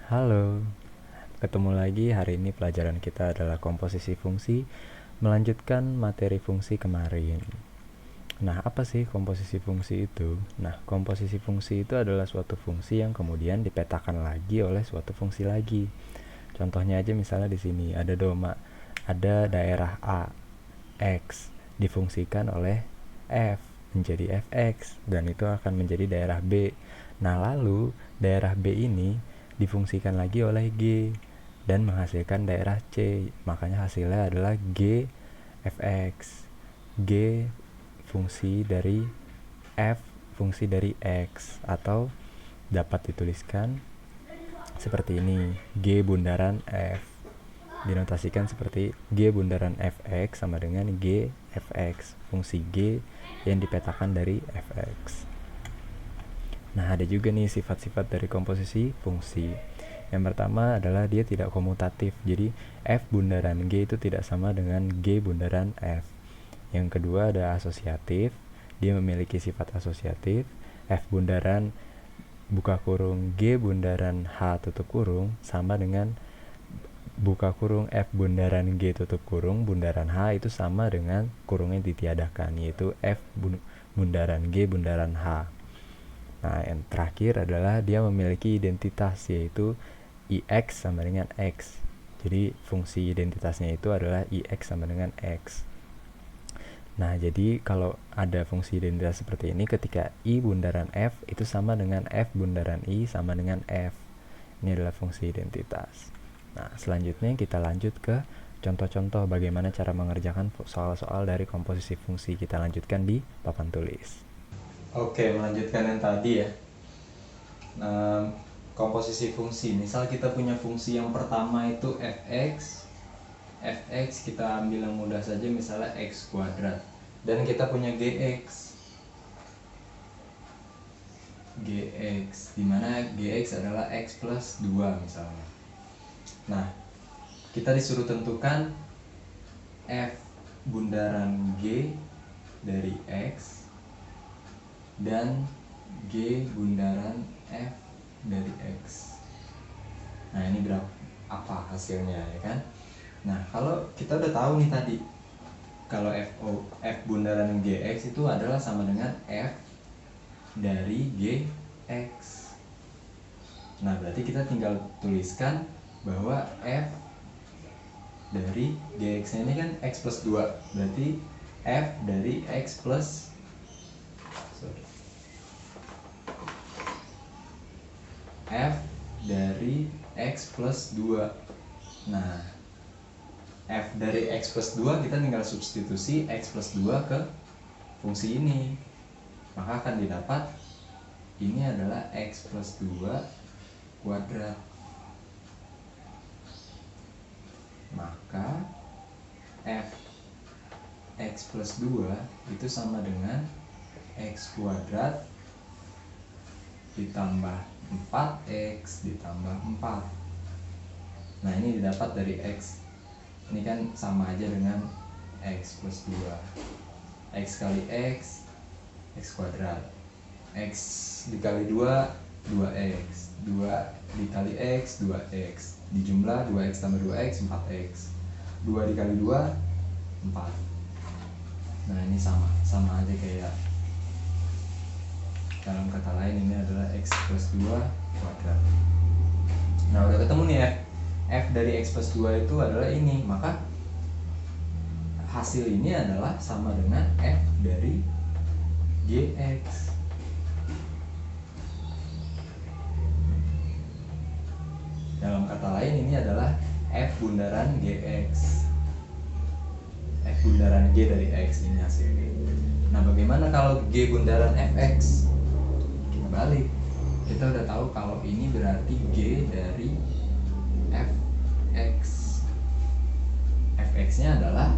Halo, ketemu lagi. Hari ini pelajaran kita adalah komposisi fungsi, melanjutkan materi fungsi kemarin. Nah, apa sih komposisi fungsi itu? Nah, komposisi fungsi itu adalah suatu fungsi yang kemudian dipetakan lagi oleh suatu fungsi lagi. Contohnya aja misalnya di sini ada daerah A, X, difungsikan oleh F menjadi fx, dan itu akan menjadi daerah B. Nah, lalu daerah B ini difungsikan lagi oleh G dan menghasilkan daerah C. Makanya hasilnya adalah G fx. G fungsi dari F fungsi dari X, atau dapat dituliskan seperti ini: G bundaran F. Dinotasikan seperti G bundaran fx sama dengan G fx, fungsi G yang dipetakan dari fx. Nah, ada juga nih sifat-sifat dari komposisi fungsi. Yang pertama adalah dia tidak komutatif. Jadi F bundaran G itu tidak sama dengan G bundaran F. Yang kedua ada asosiatif. Dia memiliki sifat asosiatif. F bundaran buka kurung G bundaran H tutup kurung sama dengan buka kurung F bundaran G tutup kurung bundaran H itu sama dengan kurungnya ditiadakan, yaitu F bundaran G bundaran H. Nah, yang terakhir adalah dia memiliki identitas, yaitu IX sama dengan X. Jadi fungsi identitasnya itu adalah IX sama dengan X. Nah, jadi kalau ada fungsi identitas seperti ini, ketika I bundaran F itu sama dengan F bundaran I sama dengan F. Ini adalah fungsi identitas. Nah, selanjutnya kita lanjut ke contoh-contoh bagaimana cara mengerjakan soal-soal dari komposisi fungsi. Kita lanjutkan di papan tulis. Oke, melanjutkan yang tadi ya. Nah, komposisi fungsi. Misal kita punya fungsi yang pertama itu fx. Fx kita ambil yang mudah saja, misalnya x kuadrat. Dan kita punya gx. Gx, dimana gx adalah x plus 2 misalnya. Nah, kita disuruh tentukan f bundaran g dari x dan G bundaran F dari X. Nah, ini berapa, apa hasilnya ya kan? Nah, kalau kita udah tahu nih tadi, kalau F bundaran GX itu adalah sama dengan F dari GX. Nah, berarti kita tinggal tuliskan bahwa F dari GX ini kan X plus 2. Berarti F dari X plus F dari X plus 2. Nah, F dari X plus 2 kita tinggal substitusi X plus 2 ke fungsi ini. Maka akan didapat ini adalah X plus 2 kuadrat. Maka F X plus 2 itu sama dengan X kuadrat ditambah 4x ditambah 4. Nah, ini didapat dari x. Ini kan sama aja dengan x plus 2. X kali x, x kuadrat. X dikali 2, 2x. 2 dikali x, 2x. Dijumlah 2x tambah 2x, 4x. 2 dikali 2, 4. Nah, ini sama aja kayak, dalam kata lain ini adalah x plus 2 kuadrat. Nah, udah ketemu nih f dari x plus 2 itu adalah ini. Maka hasil ini adalah sama dengan f dari gx. Dalam kata lain ini adalah f bundaran gx. F bundaran g dari x ini hasilnya. Nah, bagaimana kalau g bundaran fx? Balik, kita udah tahu kalau ini berarti G dari fx. Fx nya adalah,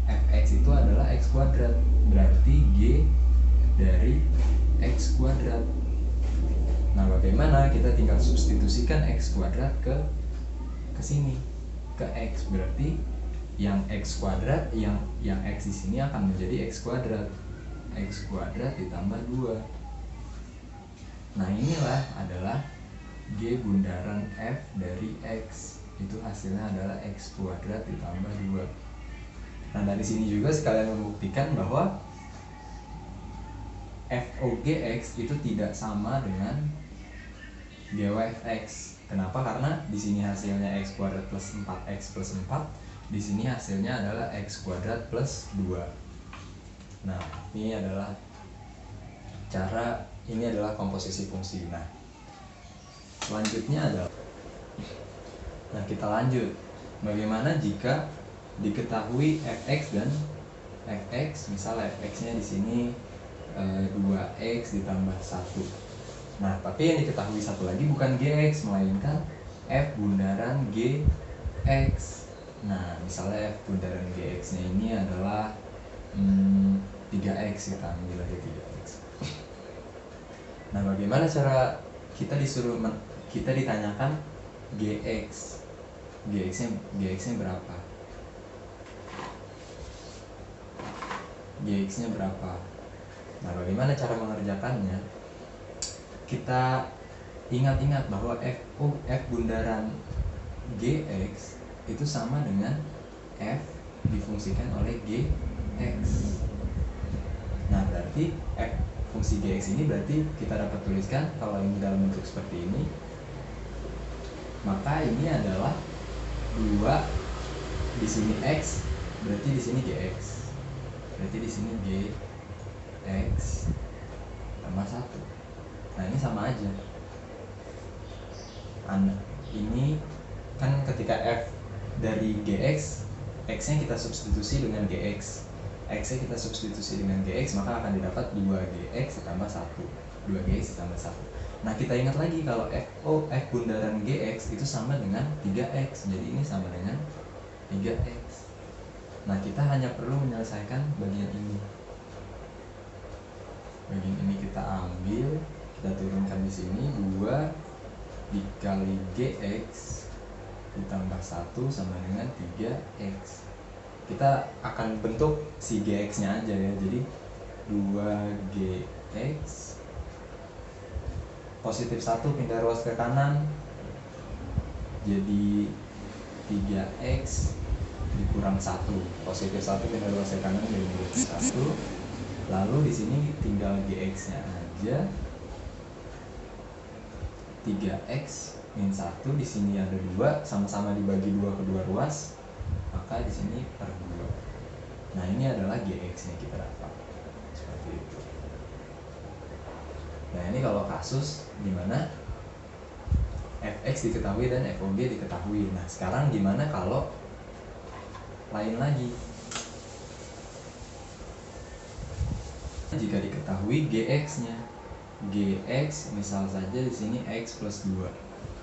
fx itu adalah x kuadrat, berarti G dari x kuadrat. Nah, bagaimana? Kita tinggal substitusikan x kuadrat ke sini, ke x. Berarti yang x kuadrat, yang x di sini akan menjadi x kuadrat. X kuadrat ditambah 2. Nah, inilah adalah G bundaran F dari X, itu hasilnya adalah X kuadrat ditambah 2. Nah dari sini juga sekalian membuktikan bahwa FOGX itu tidak sama dengan GOFX. Kenapa? Karena di sini hasilnya X kuadrat plus 4X plus 4, di sini hasilnya adalah X kuadrat plus 2. Nah ini adalah komposisi fungsi. Nah selanjutnya adalah, nah kita lanjut, bagaimana jika diketahui fx dan fx, misal fx-nya di sini 2x ditambah 1. Nah tapi yang diketahui satu lagi bukan gx, melainkan f bundaran gx. Nah misalnya f bundaran gx-nya ini adalah 3x, kita ambil aja 3x. Nah bagaimana cara kita ditanyakan gx-nya berapa? Gx-nya berapa? Nah bagaimana cara mengerjakannya? Kita ingat-ingat bahwa f bundaran gx itu sama dengan f difungsikan oleh gx. Nah berarti f fungsi gx ini berarti kita dapat tuliskan kalau ini dalam bentuk seperti ini, maka ini adalah 2 di sini x, berarti di sini gx. Berarti di sini gx tambah 1. Nah ini sama aja. Ini kan ketika f dari gx, x-nya kita substitusi dengan gx, x-nya kita substitusi dengan gx, maka akan didapat 2gx ditambah 1. 2gx ditambah 1. Nah kita ingat lagi kalau f bundaran gx itu sama dengan 3x, jadi ini sama dengan 3x. Nah kita hanya perlu menyelesaikan bagian ini. Bagian ini kita ambil, kita turunkan di sini, 2 dikali gx ditambah 1 sama dengan 3x. Kita akan bentuk si gx nya aja ya, jadi 2gx positif 1 pindah ruas ke kanan jadi 3x dikurang 1, positif 1 pindah ruas ke kanan jadi negatif 1. Lalu di sini tinggal gx nya aja, 3x min 1, di sini ada 2, sama-sama dibagi 2 kedua ruas, maka di sini per 2. Nah ini adalah gx nya kita dapat seperti itu. Nah ini kalau kasus dimana fx diketahui dan fog diketahui. Nah sekarang gimana kalau lain lagi? Jika diketahui gx-nya, gx misal saja di sini x plus 2,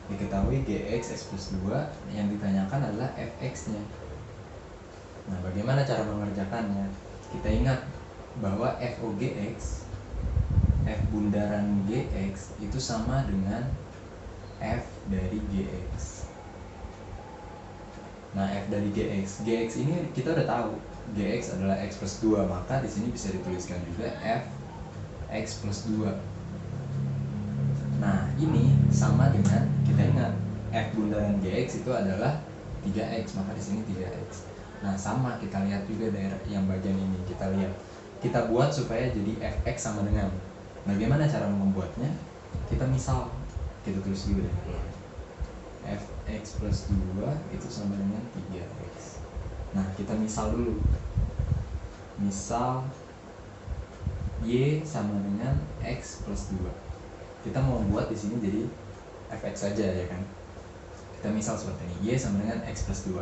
diketahui gx x plus 2, yang ditanyakan adalah fx-nya. Nah bagaimana cara mengerjakannya? Kita ingat bahwa fogx, f bundaran gx itu sama dengan f dari gx. Nah f dari gx ini kita udah tahu gx adalah x plus 2, maka di sini bisa dituliskan juga f x plus 2. Nah ini sama dengan, kita ingat f bundaran gx itu adalah 3x, maka di sini 3x. Nah sama, kita lihat juga daerah yang bagian ini, kita buat supaya jadi fx sama dengan, bagaimana cara membuatnya? Kita misal, kita tulis dulu deh, fx plus 2 itu sama dengan 3x. Nah kita misal dulu, misal y sama dengan x plus 2. Kita mau buat di sini jadi fx saja ya kan. Kita misal seperti ini, y sama dengan x plus 2.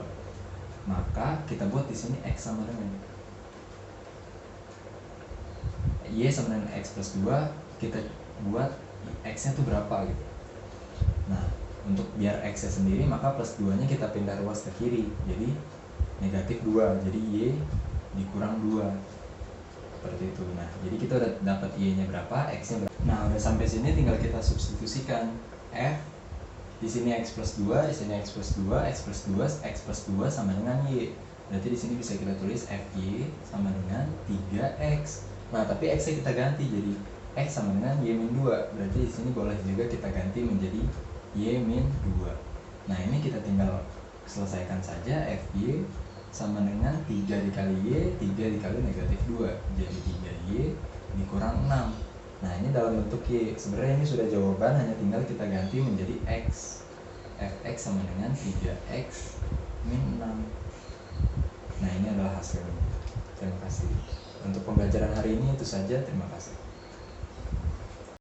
Maka kita buat di sini x sama dengan y sama dengan x plus 2, kita buat x-nya tuh berapa gitu. Nah, untuk biar x-nya sendiri maka plus 2-nya kita pindah ruas ke kiri. Jadi negatif 2, jadi y dikurang 2. Seperti itu. Nah, jadi kita udah dapat y-nya berapa, x-nya berapa. Nah, udah sampai sini tinggal kita substitusikan f di sini x plus 2, di sini x plus 2, x plus 2, x plus 2 sama dengan y. Berarti di sini bisa kita tulis fy sama dengan 3x. Nah, tapi x-nya kita ganti jadi x sama dengan y min 2. Berarti di sini boleh juga kita ganti menjadi Y min 2. Nah ini kita tinggal selesaikan saja. Fy sama dengan 3 dikali Y, 3 dikali negatif 2, jadi 3Y dikurang 6. Nah ini dalam bentuk Y. Sebenarnya ini sudah jawaban, hanya tinggal kita ganti menjadi X. Fx sama dengan 3X min 6. Nah ini adalah hasilnya. Terima kasih. Untuk pembelajaran hari ini itu saja. Terima kasih.